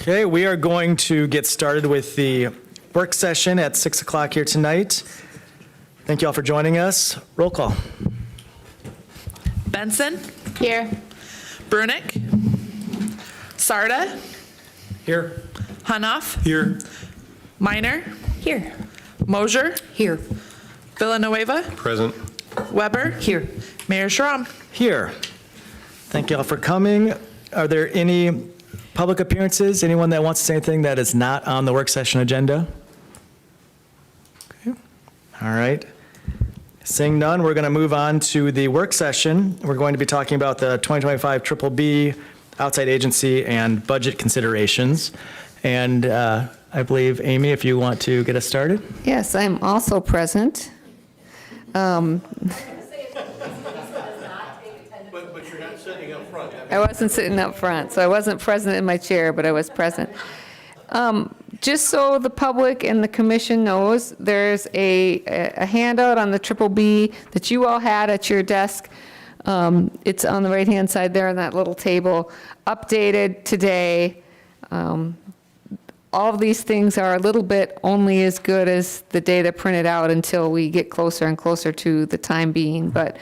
Okay, we are going to get started with the work session at 6 o'clock here tonight. Thank you all for joining us. Roll call. Benson, Here. Brunick, Sarda, Here. Hanoff, Here. Minor, Here. Mosier, Here. Villanueva, Present. Weber, Here. Mayor Schramm. Here. Thank you all for coming. Are there any public appearances? Anyone that wants to say anything that is not on the work session agenda? Okay. All right. Seeing none, we're going to move on to the work session. We're going to be talking about the 2025 Triple B outside agency and budget considerations. And I believe, Amy, if you want to get us started. Yes, I'm also present. But you're not sitting up front. I wasn't sitting up front, so I wasn't present in my chair, but I was present. Just so the public and the commission knows, there's a handout on the Triple B that you all had at your desk. It's on the right-hand side there on that little table, updated today. All of these things are a little bit only as good as the data printed out until we get closer and closer to the time being. But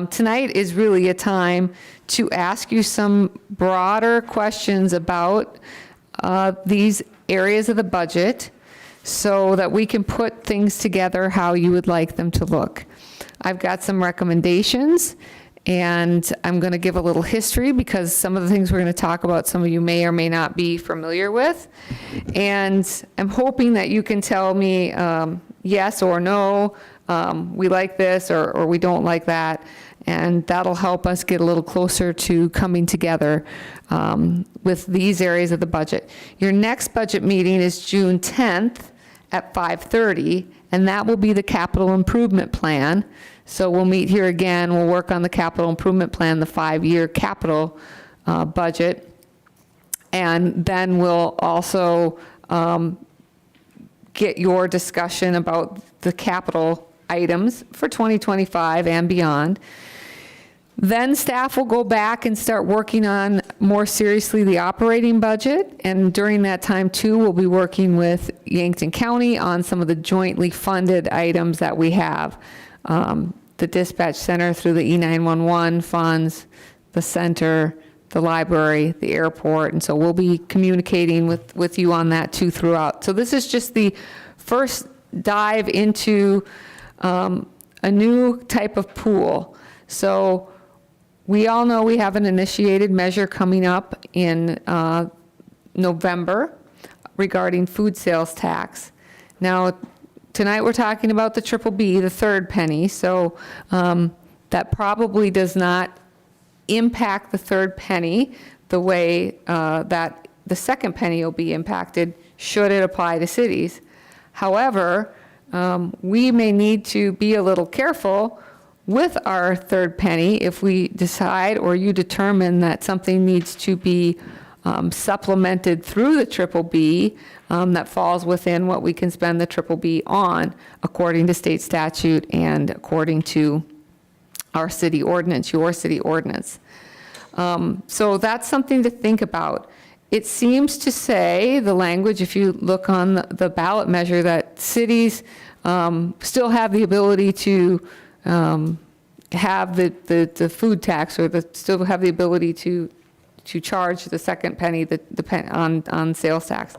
tonight is really a time to ask you some broader questions about these areas of the budget so that we can put things together how you would like them to look. I've got some recommendations, and I'm going to give a little history because some of the things we're going to talk about, some of you may or may not be familiar with. And I'm hoping that you can tell me yes or no, we like this or we don't like that. And that'll help us get a little closer to coming together with these areas of the budget. Your next budget meeting is June 10th at 5:30, and that will be the capital improvement plan. So we'll meet here again, we'll work on the capital improvement plan, the 5-year capital budget. And then we'll also get your discussion about the capital items for 2025 and beyond. Then staff will go back and start working on more seriously the operating budget. And during that time too, we'll be working with Yankton County on some of the jointly funded items that we have. The dispatch center through the E911 funds, the center, the library, the airport. And so we'll be communicating with you on that too throughout. So this is just the first dive into a new type of pool. So we all know we have an initiated measure coming up in November regarding food sales tax. Now, tonight we're talking about the Triple B, the third penny, so that probably does not impact the third penny the way that the second penny will be impacted should it apply to cities. However, we may need to be a little careful with our third penny if we decide or you determine that something needs to be supplemented through the Triple B that falls within what we can spend the Triple B on according to state statute and according to our city ordinance, your city ordinance. So that's something to think about. It seems to say, the language, if you look on the ballot measure, that cities still have the ability to have the food tax or still have the ability to charge the second penny on sales tax.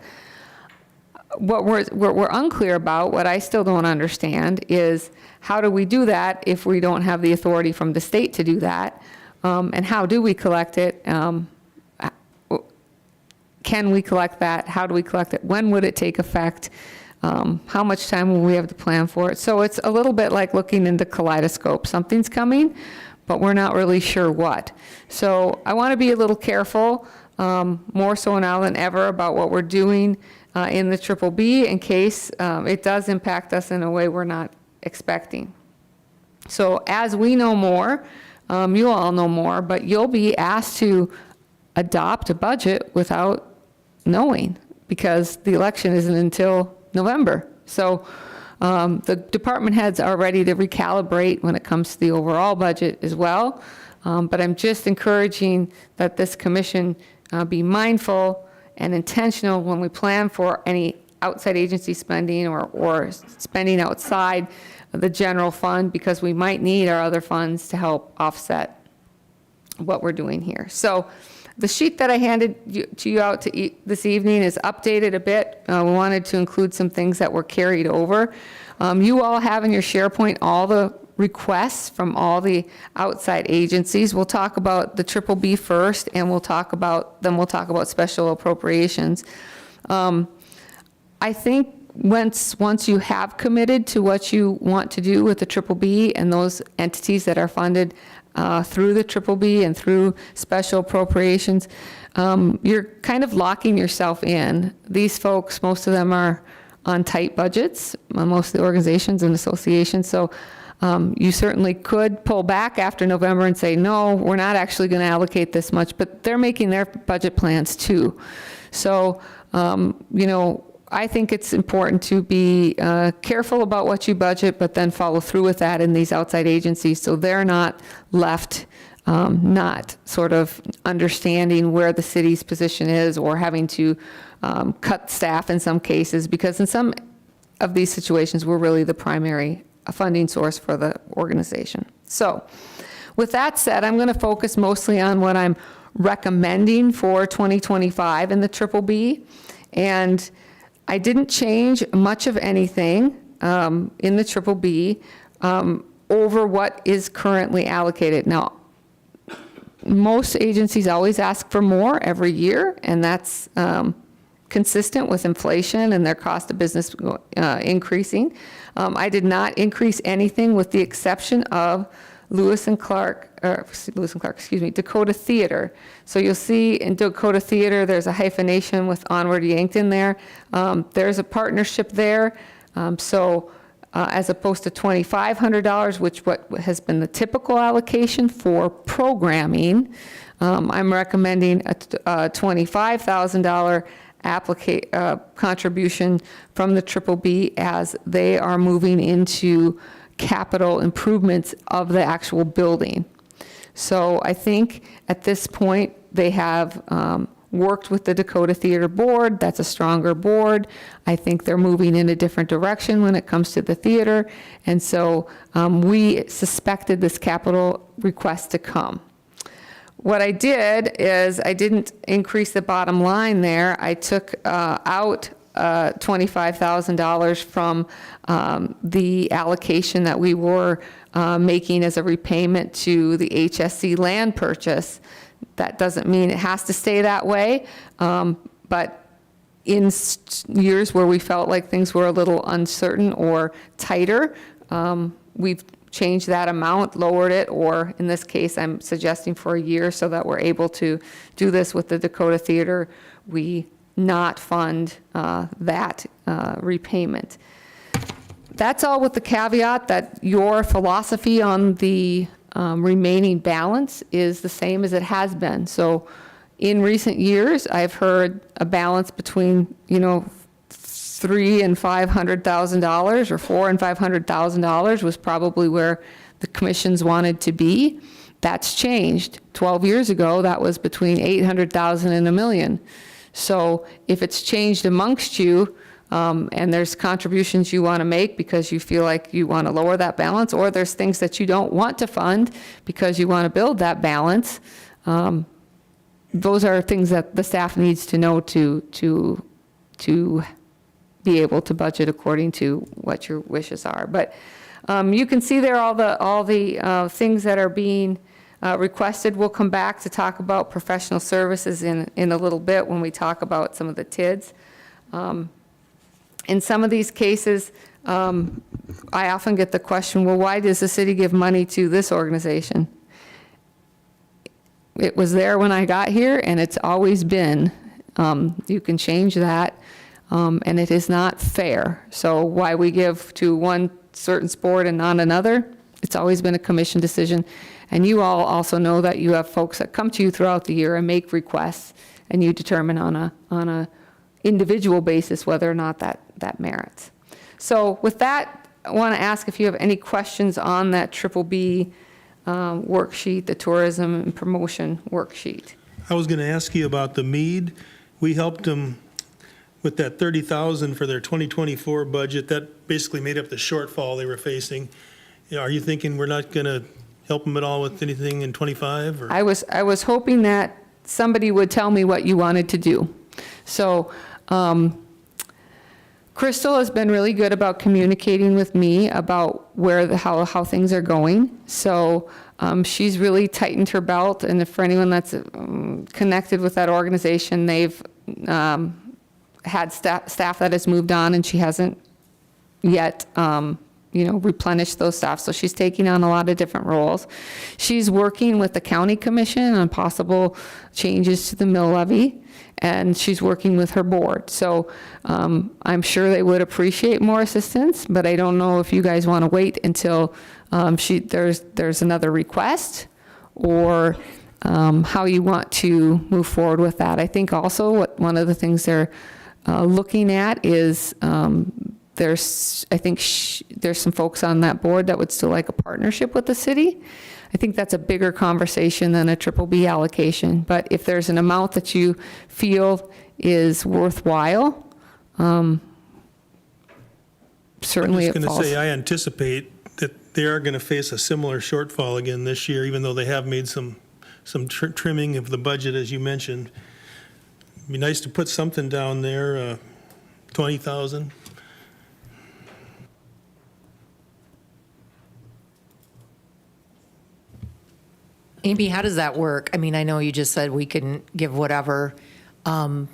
What we're unclear about, what I still don't understand, is how do we do that if we don't have the authority from the state to do that? And how do we collect it? Can we collect that? How do we collect it? When would it take effect? How much time will we have to plan for it? So it's a little bit like looking in the kaleidoscope. Something's coming, but we're not really sure what. So I want to be a little careful, more so now than ever, about what we're doing in the Triple B in case it does impact us in a way we're not expecting. So as we know more, you all know more, but you'll be asked to adopt a budget without knowing because the election isn't until November. So the department heads are ready to recalibrate when it comes to the overall budget as well. But I'm just encouraging that this commission be mindful and intentional when we plan for any outside agency spending or spending outside the general fund, because we might need our other funds to help offset what we're doing here. So the sheet that I handed you out this evening is updated a bit. We wanted to include some things that were carried over. You all have in your SharePoint all the requests from all the outside agencies. We'll talk about the Triple B first, and then we'll talk about special appropriations. I think once you have committed to what you want to do with the Triple B and those entities that are funded through the Triple B and through special appropriations, you're kind of locking yourself in. These folks, most of them are on tight budgets, most of the organizations and associations, so you certainly could pull back after November and say, no, we're not actually going to allocate this much, but they're making their budget plans too. So, I think it's important to be careful about what you budget, but then follow through with that in these outside agencies, so they're not left not sort of understanding where the city's position is, or having to cut staff in some cases, because in some of these situations, we're really the primary funding source for the organization. So with that said, I'm going to focus mostly on what I'm recommending for 2025 in the Triple B, and I didn't change much of anything in the Triple B over what is currently allocated. Now, most agencies always ask for more every year, and that's consistent with inflation and their cost of business increasing. I did not increase anything with the exception of Dakota Theater. So you'll see in Dakota Theater, there's a hyphenation with Onward Yankton there. There's a partnership there. As opposed to $2,500, which what has been the typical allocation for programming, I'm recommending a $25,000 contribution from the Triple B, as they are moving into capital improvements of the actual building. So I think at this point, they have worked with the Dakota Theater Board. That's a stronger board. I think they're moving in a different direction when it comes to the theater. And so we suspected this capital request to come. What I did is I didn't increase the bottom line there. I took out $25,000 from the allocation that we were making as a repayment to the HSC land purchase. That doesn't mean it has to stay that way, but in years where we felt like things were a little uncertain or tighter, we've changed that amount, lowered it, or in this case, I'm suggesting for a year so that we're able to do this with the Dakota Theater. We not fund that repayment. That's all with the caveat that your philosophy on the remaining balance is the same as it has been. So in recent years, I've heard a balance between, $300,000 and $500,000, or $400,000 and $500,000 was probably where the commissions wanted to be. That's changed. 12 years ago, that was between $800,000 and $1 million. So if it's changed amongst you, and there's contributions you want to make because you feel like you want to lower that balance, or there's things that you don't want to fund because you want to build that balance, those are things that the staff needs to know to be able to budget according to what your wishes are. But you can see there all the things that are being requested. We'll come back to talk about professional services in a little bit when we talk about some of the TIDs. In some of these cases, I often get the question, well, why does the city give money to this organization? It was there when I got here, and it's always been. You can change that, and it is not fair. So why we give to one certain sport and not another, it's always been a commission decision. And you all also know that you have folks that come to you throughout the year and make requests, and you determine on a individual basis whether or not that merits. So with that, I want to ask if you have any questions on that Triple B worksheet, the tourism and promotion worksheet. I was going to ask you about the mead. we helped them with that 30,000 for their 2024 budget. That basically made up the shortfall they were facing. You know, are you thinking we're not going to help them at all with anything in '25? Or? I was hoping that somebody would tell me what you wanted to do. So, Crystal has been really good about communicating with me about how things are going. So she's really tightened her belt, and for anyone that's connected with that organization, they've had staff that has moved on, and she hasn't yet replenished those staff. So she's taking on a lot of different roles. She's working with the county commission on possible changes to the mill levy, and she's working with her board. So I'm sure they would appreciate more assistance, but I don't know if you guys want to wait until there's another request, or how you want to move forward with that. I think also one of the things they're looking at is there's some folks on that board that would still like a partnership with the city. I think that's a bigger conversation than a triple B allocation. But if there's an amount that you feel is worthwhile, certainly it I'm just falls. going to say, I anticipate that they are going to face a similar shortfall again this year, even though they have made some trimming of the budget, as you mentioned. It'd be nice to put something down there, 20,000. Amy, how does that work? I mean, I know you just said we can give whatever. I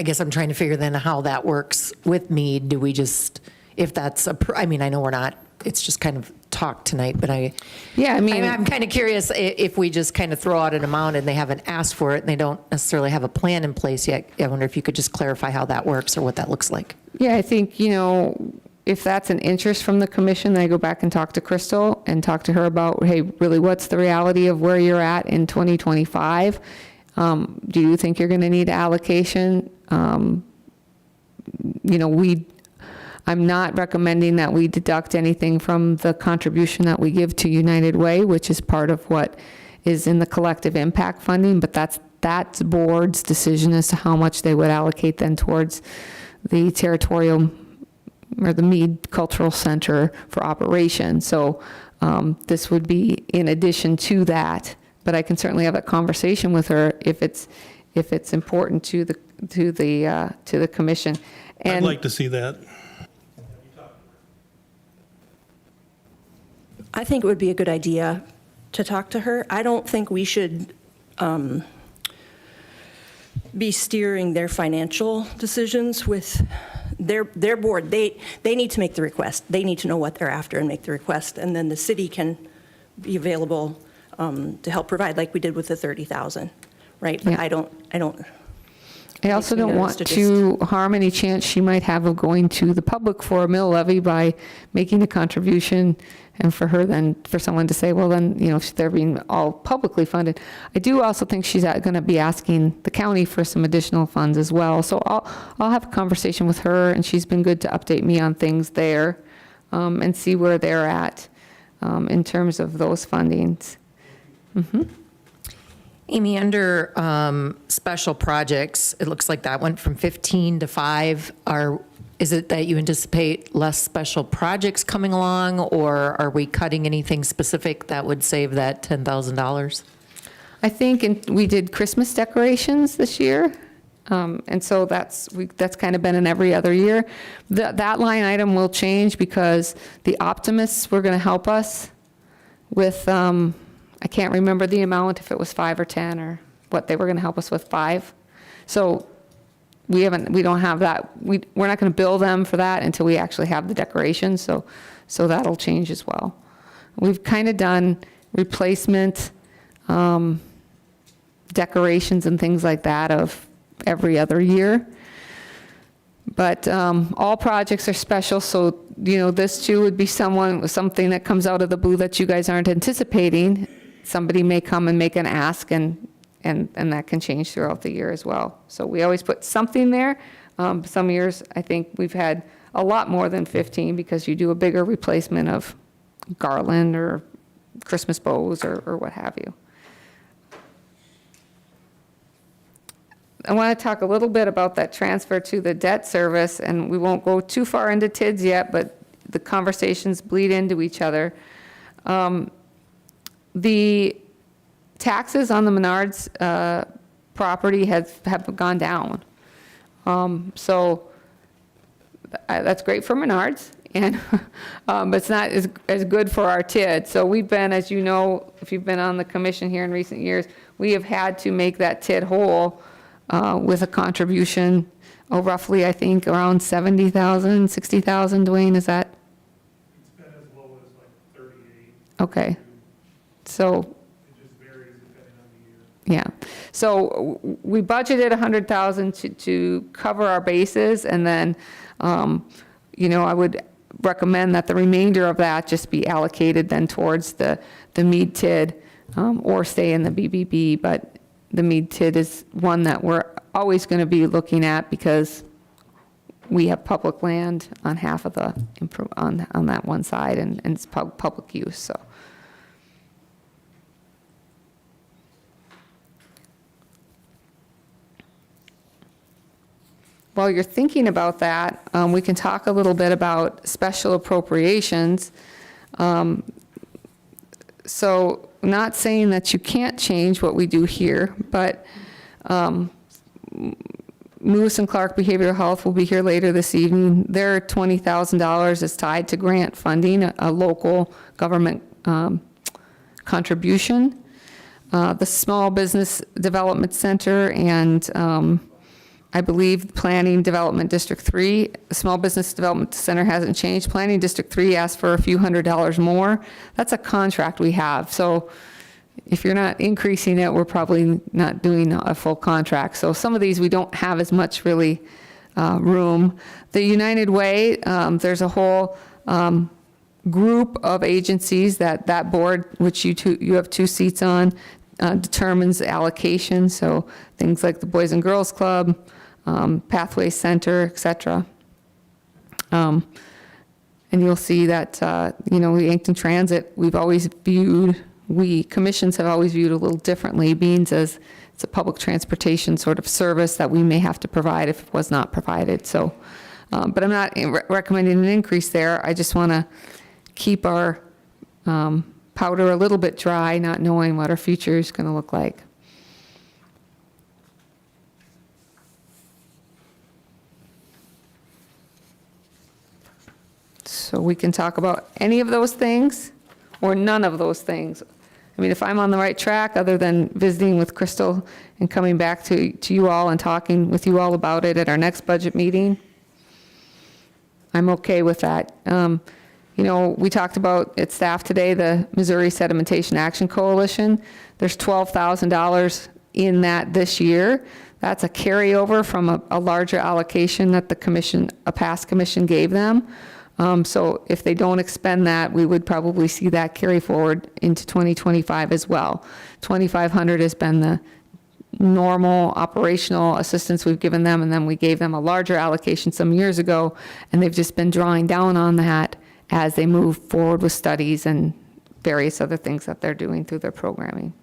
guess I'm trying to figure then how that works with me. Do we just, if that's, I mean, I know we're not, it's just kind of talk tonight, but I'm kind of curious if we just kind of throw out an amount and they haven't asked for it and they don't necessarily have a plan in place yet. I wonder if you could just clarify how that works or what that looks like. Yeah, I think, if that's an interest from the commission, then I go back and talk to Crystal and talk to her about, hey, really, what's the reality of where you're at in 2025? Do you think you're going to need allocation? I'm not recommending that we deduct anything from the contribution that we give to United Way, which is part of what is in the collective impact funding, but that's board's decision as to how much they would allocate then towards the territorial or the Mead Cultural Center for operation. So this would be in addition to that, but I can certainly have that conversation with her if it's important to the commission. I'd like to see that. I think it would be a good idea to talk to her. I don't think we should be steering their financial decisions with their board. They need to make the request. They need to know what they're after and make the request, and then the city can be available to help provide, like we did with the 30,000, right? But Yeah. I I also makes me don't nervous want to to harm any chance she might have of going to the public for a mill levy by making a contribution, and for someone to say, well, then, they're being all publicly funded. I do also think she's going to be asking the county for some additional funds as well. So I'll have a conversation with her, and she's been good to update me on things there, and see where they're at in terms of those fundings. Amy, under special projects, it looks like that went from 15 to 5. Is it that you anticipate less special projects coming along, or are we cutting anything specific that would save that $10,000? I think we did Christmas decorations this year, and so that's kind of been in every other year. That line item will change because the optimists were going to help us with, I can't remember the amount, if it was 5 or 10 or what they were going to help us with, 5. So we don't have that. We're not going to bill them for that until we actually have the decorations. So that'll change as well. We've kind of done replacement decorations and things like that of every other year. But all projects are special, so this too would be something that comes out of the blue that you guys aren't anticipating. Somebody may come and make an ask, and that can change throughout the year as well. So we always put something there. Some years, I think we've had a lot more than 15 because you do a bigger replacement of garland or Christmas bows or what have you. I want to talk a little bit about that transfer to the debt service, and we won't go too far into TIDS yet, but the conversations bleed into each other. The taxes on the Menards property have gone down. So that's great for Menards, and but it's not as good for our TID. So we've been, as you know, if you've been on the commission here in recent years, we have had to make that TID whole with a contribution of roughly, I think, around 70,000, 60,000. Dwayne, is that? It's been as low as like 38. Okay. So. It just varies depending on the year. Yeah, so we budgeted 100,000 to cover our bases, and then, you know, I would recommend that the remainder of that just be allocated then towards the Mead TID, or stay in the BBB, but the Mead TID is one that we're always going to be looking at because we have public land on half of the, on that one side, and it's public use, so. While you're thinking about that, we can talk a little bit about special appropriations. So not saying that you can't change what we do here, but Lewis and Clark Behavioral Health will be here later this evening. Their $20,000 is tied to grant funding, a local government contribution. The Small Business Development Center and I believe Planning Development District 3, the Small Business Development Center hasn't changed. Planning District 3 asked for a few $100s more. That's a contract we have. So if you're not increasing it, we're probably not doing a full contract. So some of these, we don't have as much really room. The United Way, there's a whole group of agencies that board, which you have 2 seats on, determines allocation. So things like the Boys and Girls Club, Pathway Center, et cetera. And you'll see that, you know, Yankton Transit, commissions have always viewed a little differently, being as it's a public transportation sort of service that we may have to provide if it was not provided. So, but I'm not recommending an increase there. I just want to keep our powder a little bit dry, not knowing what our future is going to look like. So we can talk about any of those things or none of those things. I mean, if I'm on the right track, other than visiting with Crystal and coming back to you all and talking with you all about it at our next budget meeting, I'm okay with that. You know, we talked about at staff today, the Missouri Sedimentation Action Coalition. There's $12,000 in that this year. That's a carryover from a larger allocation that the commission, a past commission gave them. So if they don't expend that, we would probably see that carry forward into 2025 as well. 2,500 has been the normal operational assistance we've given them, and then we gave them a larger allocation some years ago, and they've just been drawing down on that as they move forward with studies and various other things that they're doing through their programming.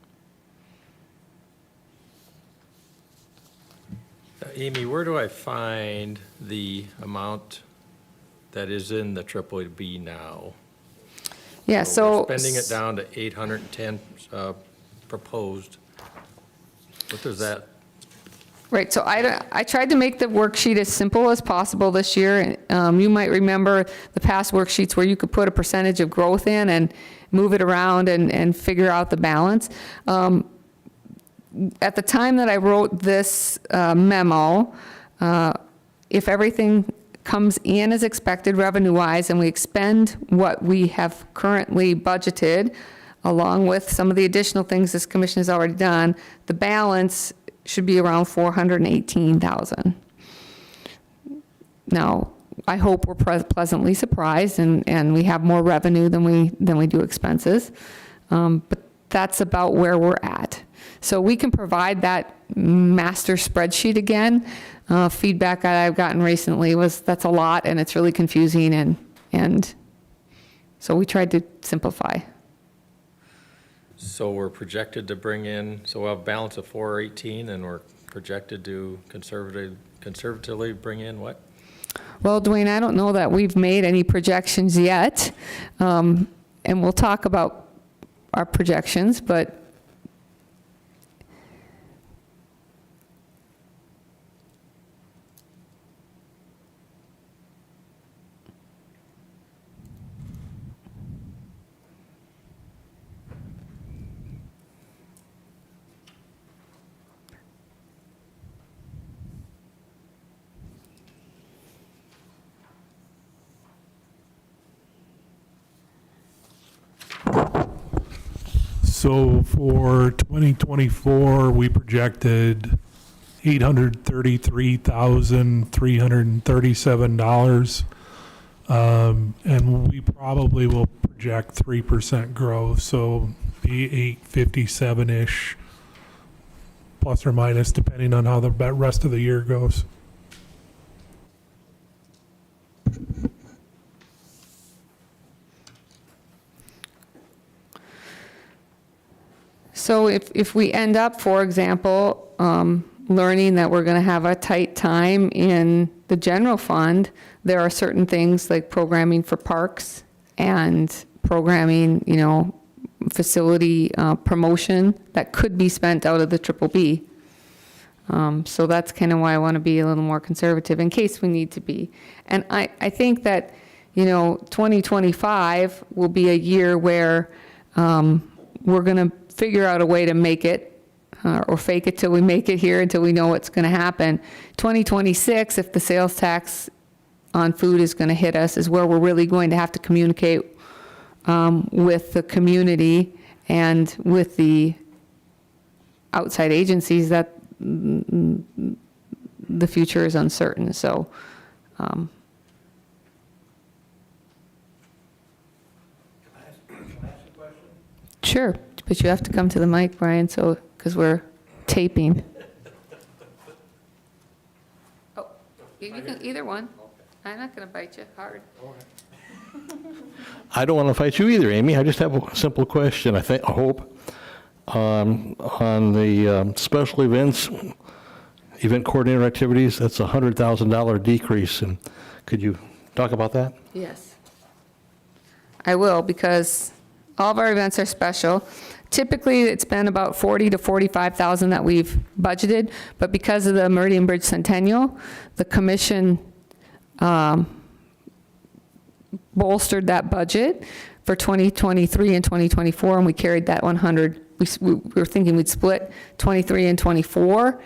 Amy, where do I find the amount that is in the BBB now? Yeah, so. We're spending it down to 810 proposed. What does that? Right, so I tried to make the worksheet as simple as possible this year. You might remember the past worksheets where you could put a percentage of growth in and move it around and figure out the balance. At the time that I wrote this memo, if everything comes in as expected revenue-wise and we expend what we have currently budgeted, along with some of the additional things this commission has already done, the balance should be around 418,000. Now, I hope we're pleasantly surprised and we have more revenue than we do expenses, but that's about where we're at. So we can provide that master spreadsheet again. Feedback that I've gotten recently was that's a lot and it's really confusing, and so we tried to simplify. So we're projected to bring in, so we'll have a balance of 418 and we're projected to conservatively bring in what? Well, Dwayne, I don't know that we've made any projections yet, and we'll talk about our projections, but So for 2024, we projected $833,337. And we probably will project 3% growth, so be 857-ish, plus or minus, depending on how the rest of the year goes. so if we end up, for example, learning that we're going to have a tight time in the general fund, there are certain things like programming for parks and programming, facility promotion that could be spent out of the triple B. So that's kind of why I want to be a little more conservative in case we need to be. And I think that, 2025 will be a year where we're going to figure out a way to make it or fake it till we make it here until we know what's going to happen. 2026, if the sales tax on food is going to hit us, is where we're really going to have to communicate with the community and with the outside agencies that the future is uncertain. So, sure, but you have to come to the mic, Brian, so, because we're taping. Oh, you can, either one. I'm not going to bite you hard. I don't want to fight you either, Amy. I just have a simple question, I hope. On the special events, event coordinator activities, that's a $100,000 decrease. And could you talk about that? Yes. I will, because all of our events are special. Typically, it's been about 40 to 45,000 that we've budgeted, but because of the Meridian Bridge Centennial, the commission bolstered that budget for 2023 and 2024, and we carried that 100. We were thinking we'd split 23 and 24,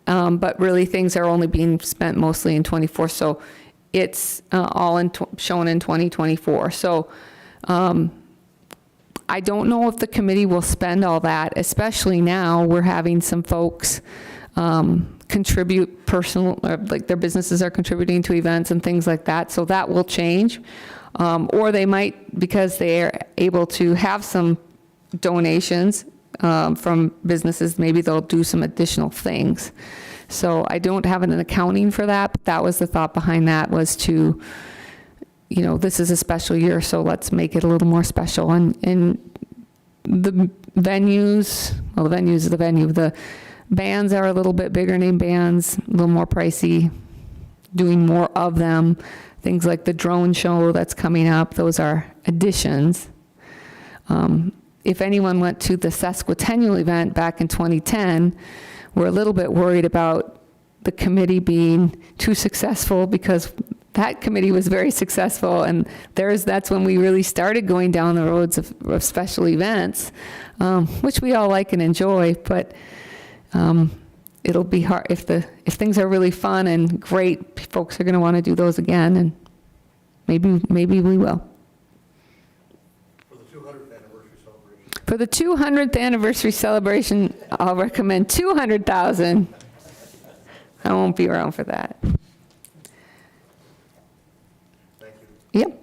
but really things are only being spent mostly in 24, so it's all shown in 2024. So I don't know if the committee will spend all that, especially now we're having some folks contribute personal, like their businesses are contributing to events and things like that, so that will change. Or they might, because they are able to have some donations from businesses, maybe they'll do some additional things. So I don't have an accounting for that, but that was the thought behind that, was to, this is a special year, so let's make it a little more special. And the venues, well, the venues is the venue. The bands are a little bit bigger name bands, a little more pricey, doing more of them. Things like the drone show that's coming up, those are additions. If anyone went to the sesquicentennial event back in 2010, we're a little bit worried about the committee being too successful, because that committee was very successful, and that's when we really started going down the roads of special events, which we all like and enjoy, but it'll be hard if things are really fun and great, folks are going to want to do those again, and maybe we will. For the 200th anniversary celebration, I'll recommend 200,000. I won't be around for that. Thank you. Yep.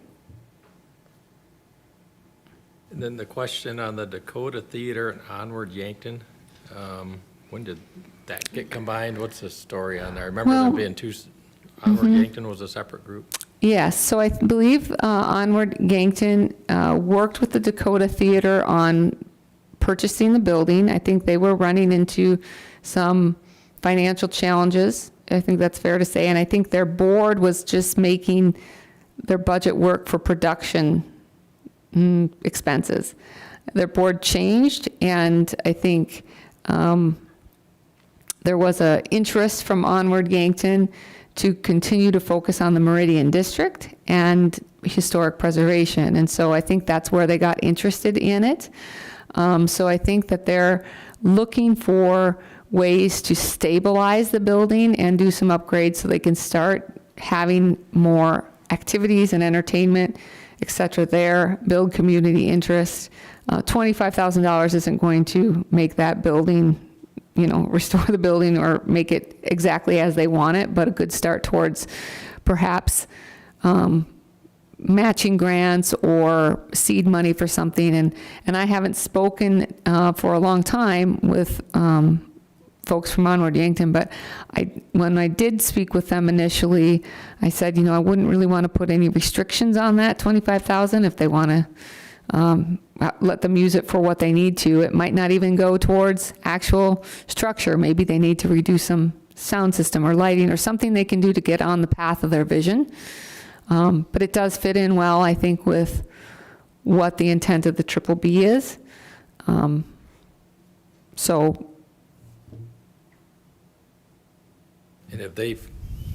And then the question on the Dakota Theater and Onward Yankton, when did that get combined? What's the story on there? I remember there being two, Onward Yankton was a separate group. Yes, so I believe Onward Yankton worked with the Dakota Theater on purchasing the building. I think they were running into some financial challenges. I think that's fair to say. And I think their board was just making their budget work for production expenses. Their board changed, and I think there was an interest from Onward Yankton to continue to focus on the Meridian District and historic preservation. And so I think that's where they got interested in it. So I think that they're looking for ways to stabilize the building and do some upgrades so they can start having more activities and entertainment, et cetera, there, build community interest. $25,000 isn't going to make that building, restore the building or make it exactly as they want it, but a good start towards perhaps matching grants or seed money for something. And I haven't spoken for a long time with folks from Onward Yankton, but when I did speak with them initially, I said, I wouldn't really want to put any restrictions on that $25,000 if they want to let them use it for what they need to. It might not even go towards actual structure. Maybe they need to redo some sound system or lighting or something they can do to get on the path of their vision. But it does fit in well, I think, with what the intent of the Triple B is. And have they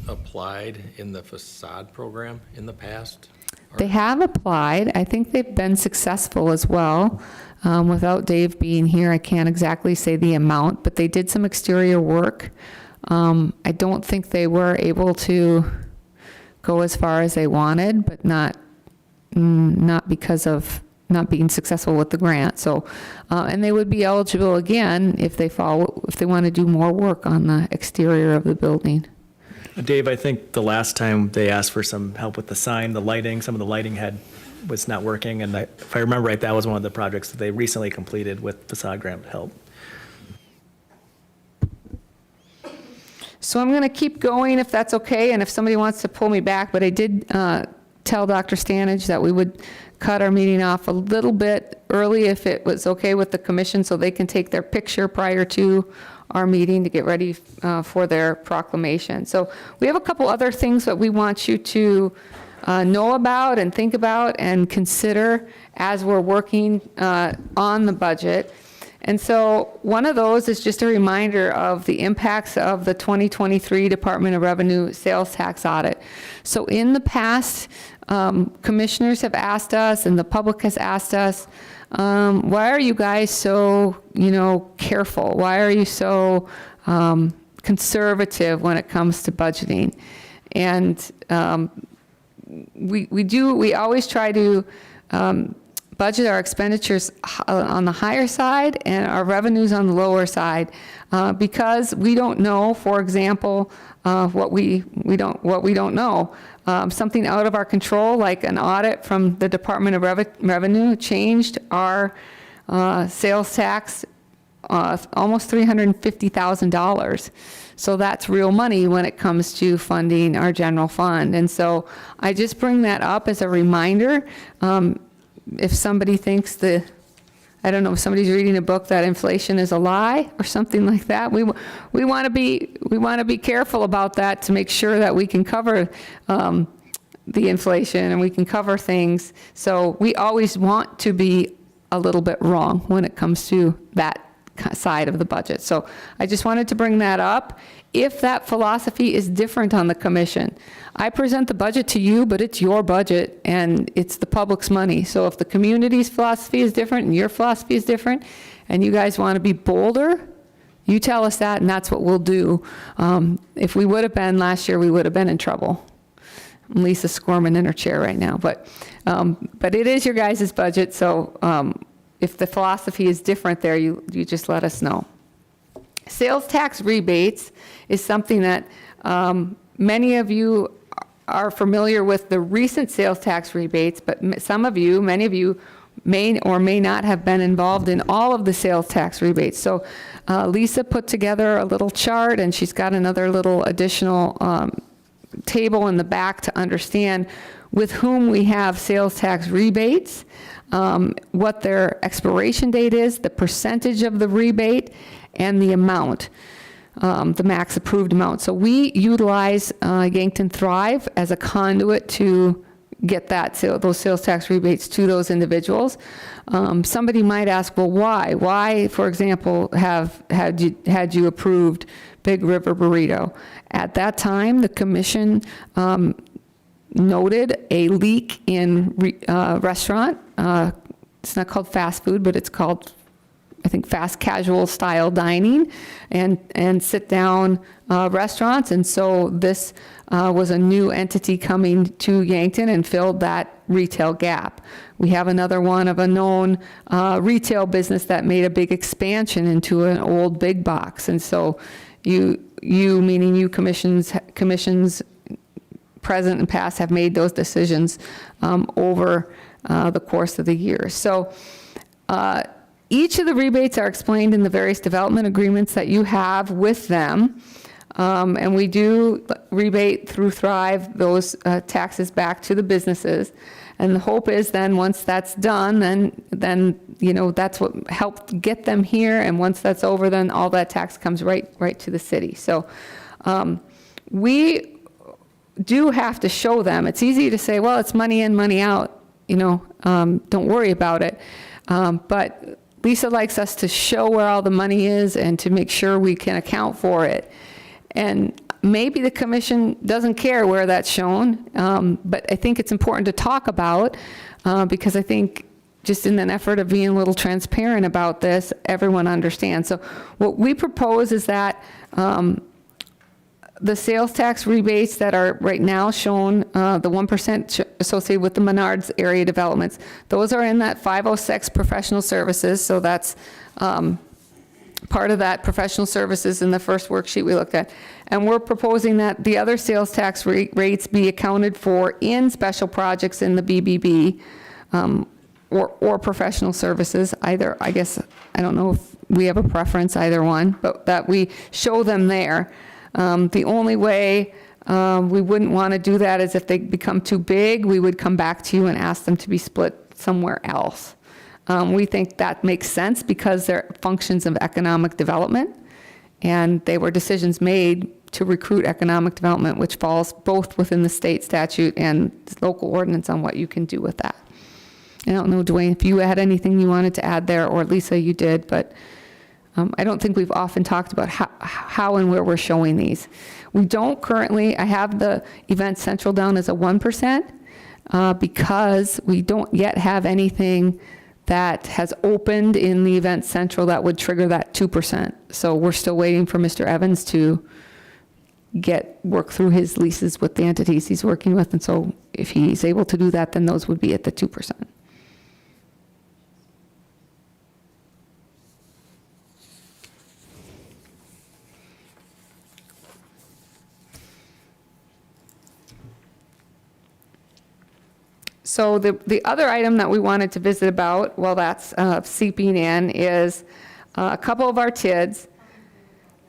applied in the facade program in the past? They have applied. I think they've been successful as well. Without Dave being here, I can't exactly say the amount, but they did some exterior work. I don't think they were able to go as far as they wanted, but not because of not being successful with the grant. So, and they would be eligible again if they want to do more work on the exterior of the building. Dave, I think the last time they asked for some help with the sign, the lighting, some of the lighting was not working, and if I remember right, that was one of the projects that they recently completed with facade grant help. So I'm going to keep going if that's okay, and if somebody wants to pull me back, but I did tell Dr. Stanage that we would cut our meeting off a little bit early if it was okay with the commission, so they can take their picture prior to our meeting to get ready for their proclamation. So we have a couple other things that we want you to know about and think about and consider as we're working on the budget. And so one of those is just a reminder of the impacts of the 2023 Department of Revenue sales tax audit. So in the past, commissioners have asked us and the public has asked us, why are you guys so, careful? Why are you so conservative when it comes to budgeting? And we always try to budget our expenditures on the higher side and our revenues on the lower side, because we don't know, for example, what we don't know. Something out of our control, like an audit from the Department of Revenue, changed our sales tax almost $350,000. So that's real money when it comes to funding our general fund. And so I just bring that up as a reminder. If somebody thinks if somebody's reading a book that inflation is a lie or something like that, we want to be careful about that to make sure that we can cover the inflation and we can cover things. So we always want to be a little bit wrong when it comes to that side of the budget. So I just wanted to bring that up. If that philosophy is different on the commission, I present the budget to you, but it's your budget and it's the public's money. So if the community's philosophy is different and your philosophy is different, and you guys want to be bolder, you tell us that, and that's what we'll do. If we would have been last year, we would have been in trouble. Lisa's squirming in her chair right now, but it is your guys' budget, so if the philosophy is different there, you just let us know. Sales tax rebates is something that many of you are familiar with the recent sales tax rebates, but many of you may or may not have been involved in all of the sales tax rebates. So Lisa put together a little chart, and she's got another little additional table in the back to understand with whom we have sales tax rebates, what their expiration date is, the percentage of the rebate, and the amount. the max approved amount. So we utilize Yankton Thrive as a conduit to get those sales tax rebates to those individuals. Somebody might ask, well, why? Why, for example, had you approved Big River Burrito? At that time, the commission noted a leak in restaurant. It's not called fast food, but it's called, I think, fast casual style dining and sit down restaurants. And so this was a new entity coming to Yankton and filled that retail gap. We have another one of a known retail business that made a big expansion into an old big box. And so you meaning you commissions present and past have made those decisions over the course of the year. So each of the rebates are explained in the various development agreements that you have with them. And we do rebate through Thrive those taxes back to the businesses. And the hope is then once that's done, then that's what helped get them here. And once that's over, then all that tax comes right to the city. So we do have to show them. It's easy to say, well, it's money in, money out. Don't worry about it. But Lisa likes us to show where all the money is and to make sure we can account for it. And maybe the commission doesn't care where that's shown, but I think it's important to talk about because I think just in an effort of being a little transparent about this, everyone understands. So what we propose is that the sales tax rebates that are right now shown, the 1% associated with the Menards area developments, those are in that 506 professional services. So that's part of that professional services in the first worksheet we looked at. And we're proposing that the other sales tax rates be accounted for in special projects in the BBB or professional services, either. I guess, I don't know if we have a preference, either one, but that we show them there. The only way we wouldn't want to do that is if they become too big, we would come back to you and ask them to be split somewhere else. We think that makes sense because they're functions of economic development, and they were decisions made to recruit economic development, which falls both within the state statute and local ordinance on what you can do with that. I don't know, Dwayne, if you had anything you wanted to add there, or Lisa, you did, but I don't think we've often talked about how and where we're showing these. We don't currently, I have the Event Central down as a 1% because we don't yet have anything that has opened in the Event Central that would trigger that 2%. So we're still waiting for Mr. Evans to work through his leases with the entities he's working with. And so if he's able to do that, then those would be at the 2%. So the other item that we wanted to visit about, well, that's seeping in, is a couple of our TIDs.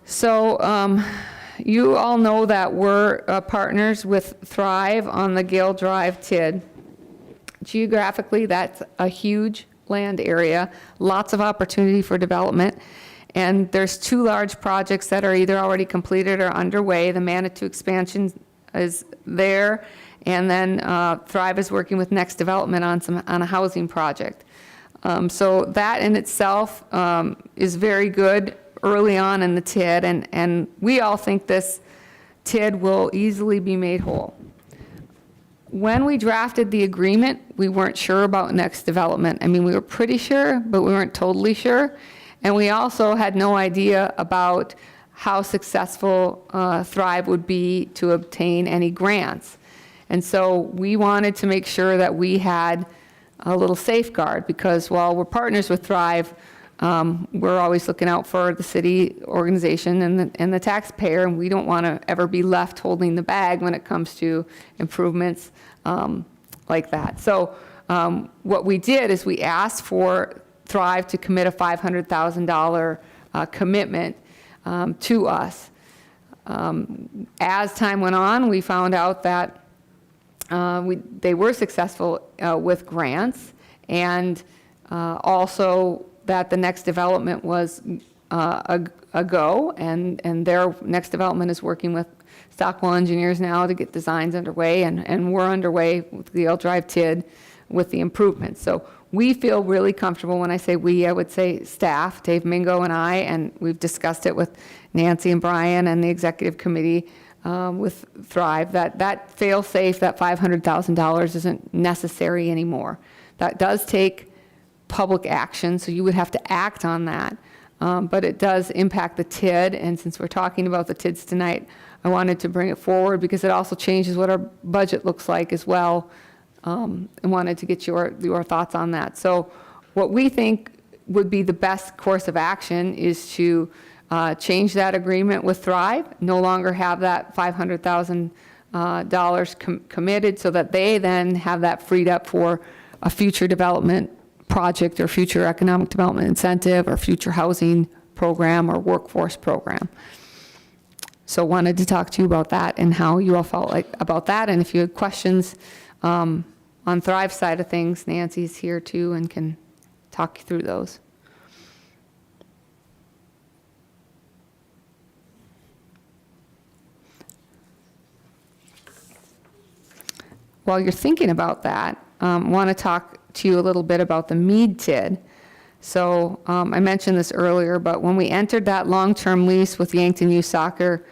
So you all know that we're partners with Thrive on the Gale Drive TID. Geographically, that's a huge land area, lots of opportunity for development. And there's two large projects that are either already completed or underway. The Manitou expansion is there. And then Thrive is working with Next Development on a housing project. So that in itself is very good early on in the TID, and we all think this TID will easily be made whole. When we drafted the agreement, we weren't sure about Next Development. I mean, we were pretty sure, but we weren't totally sure. And we also had no idea about how successful Thrive would be to obtain any grants. And so we wanted to make sure that we had a little safeguard because while we're partners with Thrive, we're always looking out for the city organization and the taxpayer, and we don't want to ever be left holding the bag when it comes to improvements like that. So what we did is we asked for Thrive to commit a $500,000 commitment to us. As time went on, we found out that they were successful with grants, and also that the Next Development was ago, and their next development is working with Stockwell Engineers now to get designs underway, and we're underway with the L Drive TID with the improvements. So we feel really comfortable. When I say we, I would say staff, Dave Mingo and I, and we've discussed it with Nancy and Brian and the executive committee with Thrive, that fail-safe, that $500,000 isn't necessary anymore. That does take public action, so you would have to act on that. But it does impact the TID, and since we're talking about the TIDs tonight, I wanted to bring it forward because it also changes what our budget looks like as well, and wanted to get your thoughts on that. So what we think would be the best course of action is to change that agreement with Thrive, no longer have that $500,000 committed, so that they then have that freed up for a future development project or future economic development incentive or future housing program or workforce program. So wanted to talk to you about that and how you all felt like about that. And if you had questions on Thrive side of things, Nancy's here too and can talk you through those. While you're thinking about that, want to talk to you a little bit about the Mead TID. So I mentioned this earlier, but when we entered that long-term lease with Yankton Youth Soccer,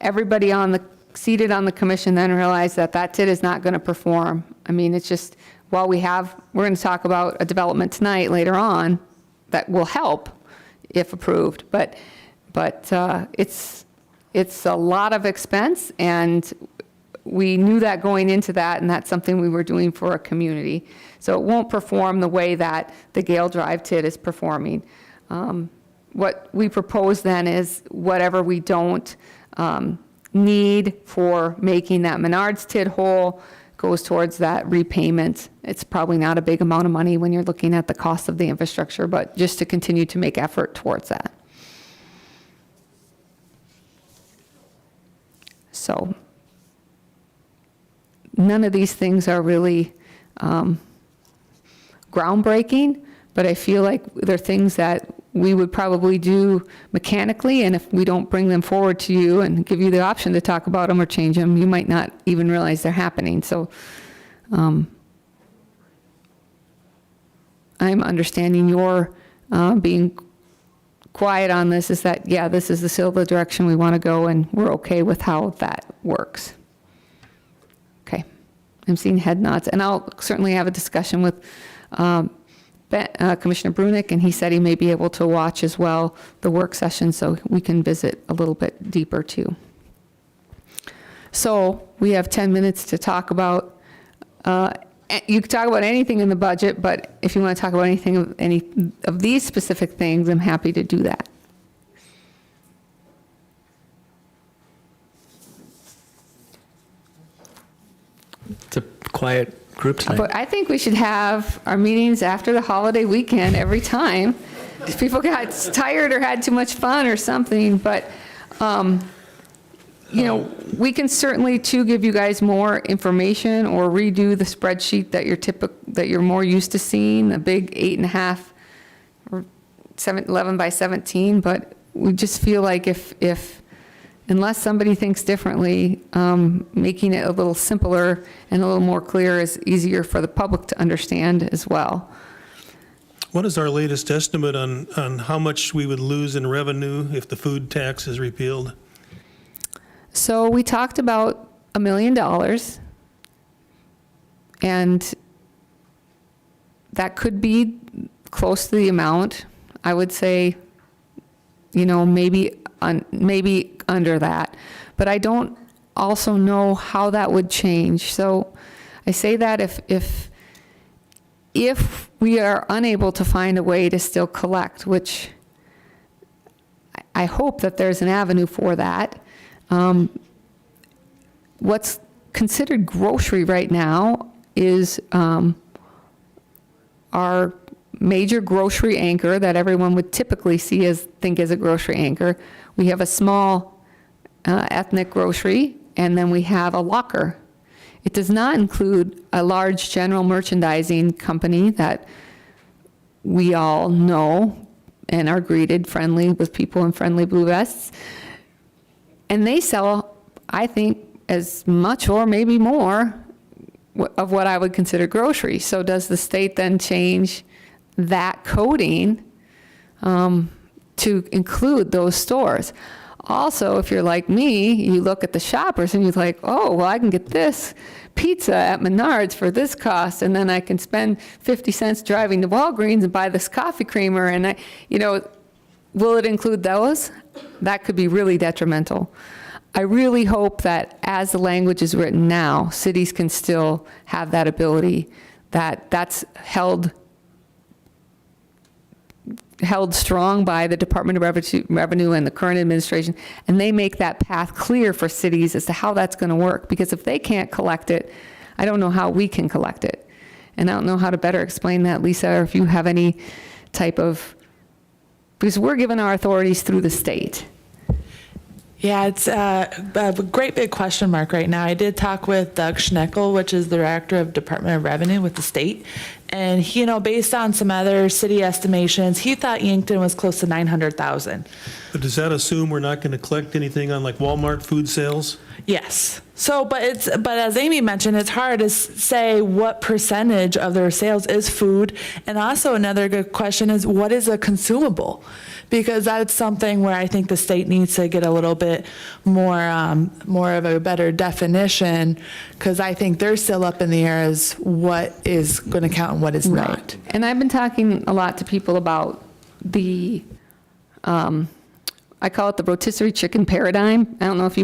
everybody seated on the commission then realized that that TID is not going to perform. I mean, it's just, while we're going to talk about a development tonight later on that will help if approved, but it's a lot of expense, and we knew that going into that, and that's something we were doing for a community. So it won't perform the way that the Gale Drive TID is performing. What we propose then is whatever we don't need for making that Menards TID whole goes towards that repayment. It's probably not a big amount of money when you're looking at the cost of the infrastructure, but just to continue to make effort towards that. So none of these things are really groundbreaking, but I feel like they're things that we would probably do mechanically, and if we don't bring them forward to you and give you the option to talk about them or change them, you might not even realize they're happening. So I'm understanding your being quiet on this is that, yeah, this is still the direction we want to go, and we're okay with how that works. Okay, I'm seeing head nods, and I'll certainly have a discussion with Commissioner Brunick, and he said he may be able to watch as well the work session, so we can visit a little bit deeper too. So we have 10 minutes to talk about, you can talk about anything in the budget, but if you want to talk about any of these specific things, I'm happy to do that. It's a quiet group tonight. But I think we should have our meetings after the holiday weekend every time. If people got tired or had too much fun or something, but, you know, we can certainly too give you guys more information or redo the spreadsheet that you're more used to seeing, a big 8.5 or 11 by 17, but we just feel like if unless somebody thinks differently, making it a little simpler and a little more clear is easier for the public to understand as well. What is our latest estimate on how much we would lose in revenue if the food tax is repealed? So we talked about $1 million, and that could be close to the amount. I would say, you know, maybe under that, but I don't also know how that would change. So I say that if we are unable to find a way to still collect, which I hope that there's an avenue for that. What's considered grocery right now is our major grocery anchor that everyone would typically think as a grocery anchor. We have a small ethnic grocery, and then we have a locker. It does not include a large general merchandising company that we all know and are greeted friendly with people in friendly blue vests. And they sell, I think, as much or maybe more of what I would consider groceries. So does the state then change that coding to include those stores? Also, if you're like me, you look at the shoppers and you're like, oh, well, I can get this pizza at Menards for this cost, and then I can spend 50 cents driving to Walgreens and buy this coffee creamer, and will it include those? That could be really detrimental. I really hope that as the language is written now, cities can still have that ability, that's held strong by the Department of Revenue and the current administration, and they make that path clear for cities as to how that's going to work. Because if they can't collect it, I don't know how we can collect it. And I don't know how to better explain that, Lisa, or if you have any type of, because we're given our authorities through the state. Yeah, it's a great big question mark right now. I did talk with Doug Schneckel, which is the director of Department of Revenue with the state. And he, based on some other city estimations, he thought Yankton was close to 900,000. But does that assume we're not going to collect anything on like Walmart food sales? Yes. So, but as Amy mentioned, it's hard to say what percentage of their sales is food. And also another good question is, what is a consumable? Because that's something where I think the state needs to get a little bit more of a better definition, because I think they're still up in the air as what is going to count and what is not. And I've been talking a lot to people about the, I call it the rotisserie chicken paradigm. I don't know if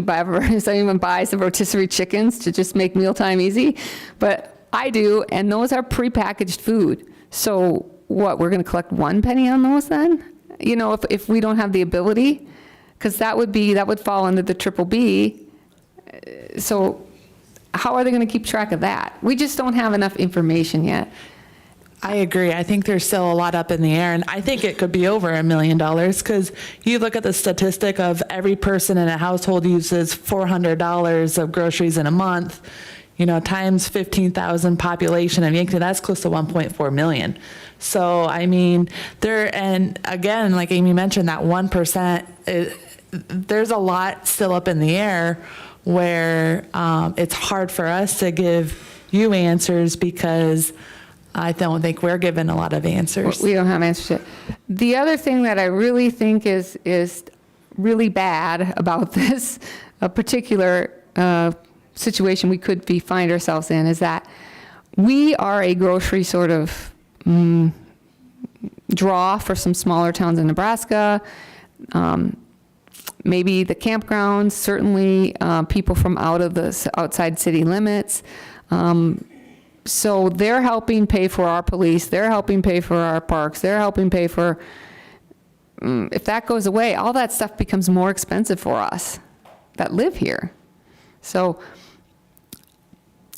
anyone buys the rotisserie chickens to just make mealtime easy, but I do, and those are prepackaged food. So what, we're going to collect 1 penny on those then? If we don't have the ability, because that would fall under the triple B. So how are they going to keep track of that? We just don't have enough information yet. I agree. I think there's still a lot up in the air, and I think it could be over $1 million, because you look at the statistic of every person in a household uses $400 of groceries in a month, times 15,000 population of Yankton, that's close to 1.4 million. So, I mean, and again, like Amy mentioned, that 1%, there's a lot still up in the air where it's hard for us to give you answers, because I don't think we're given a lot of answers. We don't have answers yet. The other thing that I really think is really bad about this particular situation we could find ourselves in is that we are a grocery sort of draw for some smaller towns in Nebraska. Maybe the campgrounds, certainly people from outside city limits. So they're helping pay for our police, they're helping pay for our parks, they're helping pay for, if that goes away, all that stuff becomes more expensive for us that live here. So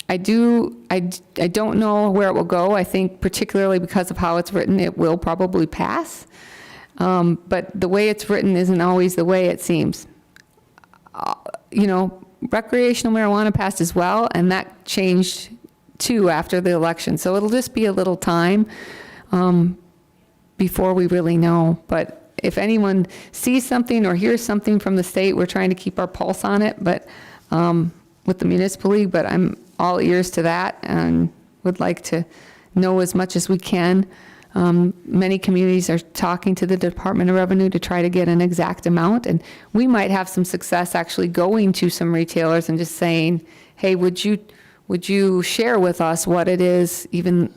I don't know where it will go. I think particularly because of how it's written, it will probably pass. But the way it's written isn't always the way it seems. Recreational marijuana passed as well, and that changed too after the election. So it'll just be a little time before we really know. But if anyone sees something or hears something from the state, we're trying to keep our pulse on it, but with the municipal league, but I'm all ears to that and would like to know as much as we can. Many communities are talking to the Department of Revenue to try to get an exact amount, and we might have some success actually going to some retailers and just saying, hey, would you share with us what it is, even,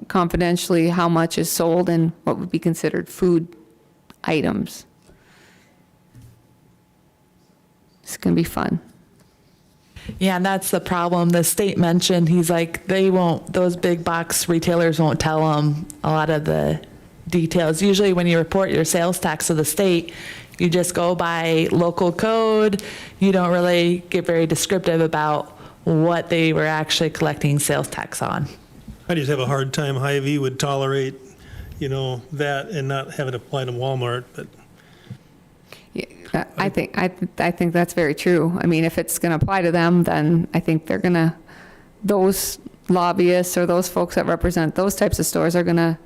confidentially, how much is sold and what would be considered food items? It's going to be fun. Yeah, and that's the problem. The state mentioned, he's like, those big box retailers won't tell them a lot of the details. Usually when you report your sales tax to the state, you just go by local code. You don't really get very descriptive about what they were actually collecting sales tax on. I just have a hard time Hy-Vee would tolerate, that and not have it apply to Walmart, but. Yeah, I think that's very true. I mean, if it's going to apply to them, then I think those lobbyists or those folks that represent those types of stores are going to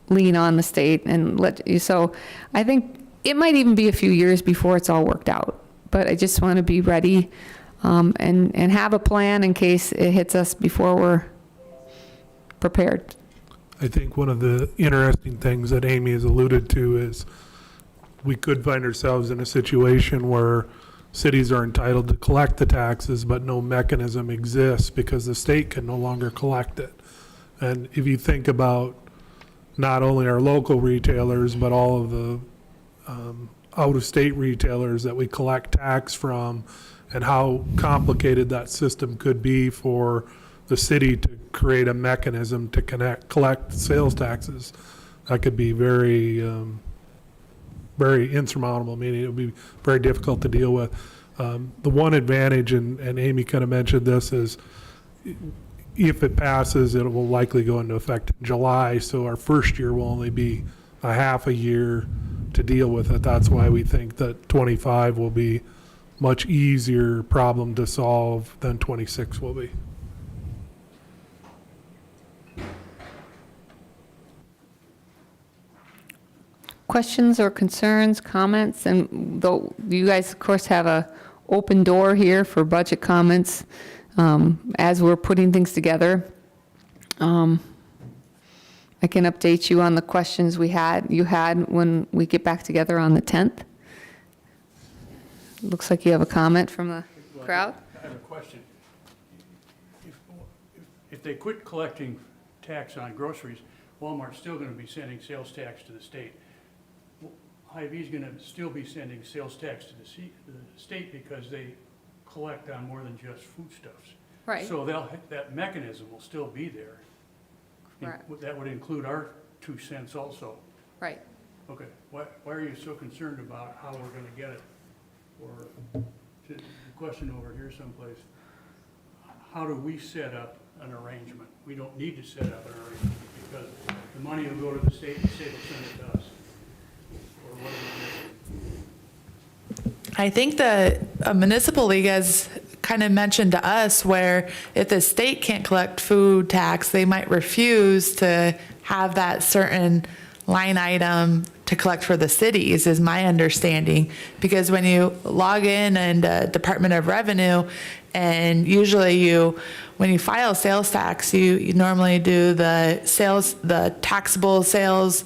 lean on the state and let you. So I think it might even be a few years before it's all worked out. But I just want to be ready and have a plan in case it hits us before we're prepared. I think one of the interesting things that Amy has alluded to is we could find ourselves in a situation where cities are entitled to collect the taxes, but no mechanism exists because the state can no longer collect it. And if you think about not only our local retailers, but all of the out-of-state retailers that we collect tax from, and how complicated that system could be for the city to create a mechanism to collect sales taxes, that could be very, very insurmountable, meaning it would be very difficult to deal with. The one advantage, and Amy kind of mentioned this, is if it passes, it will likely go into effect in July, so our first year will only be a half a year to deal with it. That's why we think that 25 will be much easier problem to solve than 26 will be. Questions or concerns, comments? And though you guys, of course, have a open door here for budget comments as we're putting things together. I can update you on the questions you had when we get back together on the 10th. Looks like you have a comment from the crowd. I have a question. If they quit collecting tax on groceries, Walmart's still going to be sending sales tax to the state. Hy-Vee's going to still be sending sales tax to the state because they collect on more than just foodstuffs. Right. So that mechanism will still be there. Right. That would include our 2 cents also. Right. Okay. Why are you so concerned about how we're going to get it? Or the question over here someplace, how do we set up an arrangement? We don't need to set up an arrangement because the money will go to the state and the state will send it to us. Or what are we missing? I think that a municipal league has kind of mentioned to us where if the state can't collect food tax, they might refuse to have that certain line item to collect for the cities, is my understanding. Because when you log in and Department of Revenue, and usually when you file sales tax, you normally do the taxable sales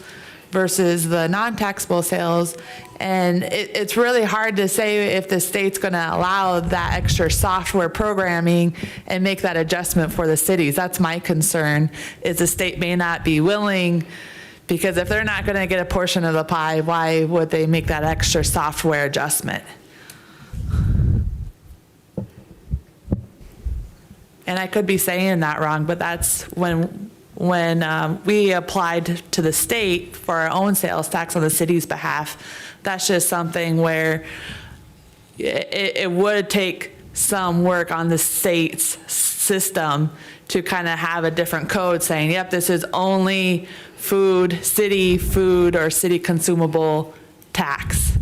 versus the non-taxable sales. And it's really hard to say if the state's going to allow that extra software programming and make that adjustment for the cities. That's my concern, is the state may not be willing, because if they're not going to get a portion of the pie, why would they make that extra software adjustment? And I could be saying that wrong, but that's when we applied to the state for our own sales tax on the city's behalf. That's just something where it would take some work on the state's system to kind of have a different code saying, yep, this is only city food or city consumable tax.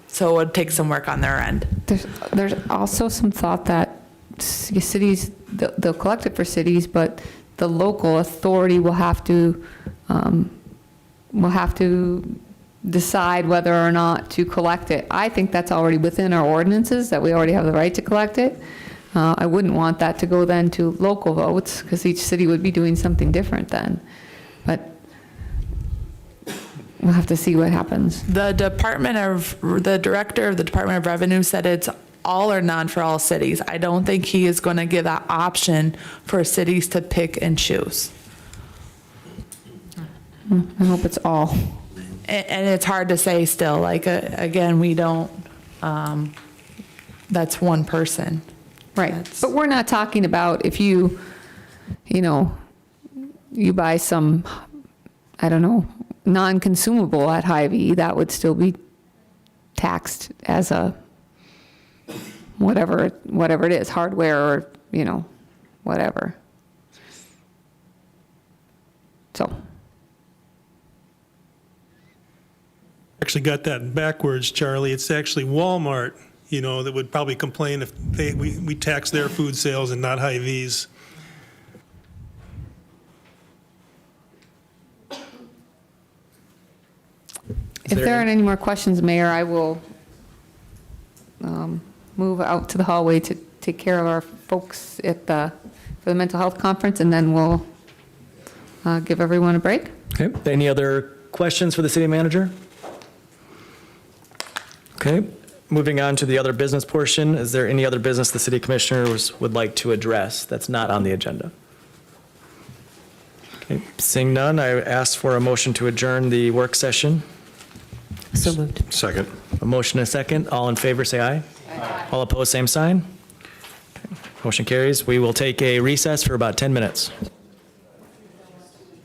So it would take some work on their end. There's also some thought that cities, they'll collect it for cities, but the local authority will have to decide whether or not to collect it. I think that's already within our ordinances, that we already have the right to collect it. I wouldn't want that to go then to local votes, because each city would be doing something different then. But we'll have to see what happens. The director of the Department of Revenue said it's all or none for all cities. I don't think he is going to give that option for cities to pick and choose. I hope it's all. And it's hard to say still, like, again, we don't, that's one person. Right, but we're not talking about if you buy some, I don't know, non-consumable at Hy-Vee, that would still be taxed as a whatever it is, hardware or, whatever. So. Actually got that backwards, Charlie. It's actually Walmart, that would probably complain if we tax their food sales and not Hy-Vee's. If there aren't any more questions, Mayor, I will move out to the hallway to take care of our folks at for the mental health conference, and then we'll give everyone a break. Okay, any other questions for the city manager? Okay, moving on to the other business portion. Is there any other business the city commissioners would like to address that's not on the agenda? Okay, seeing none, I ask for a motion to adjourn the work session. So moved. Second. A motion and a second. All in favor, say aye. Aye. All opposed, same sign. Okay, motion carries. We will take a recess for about 10 minutes.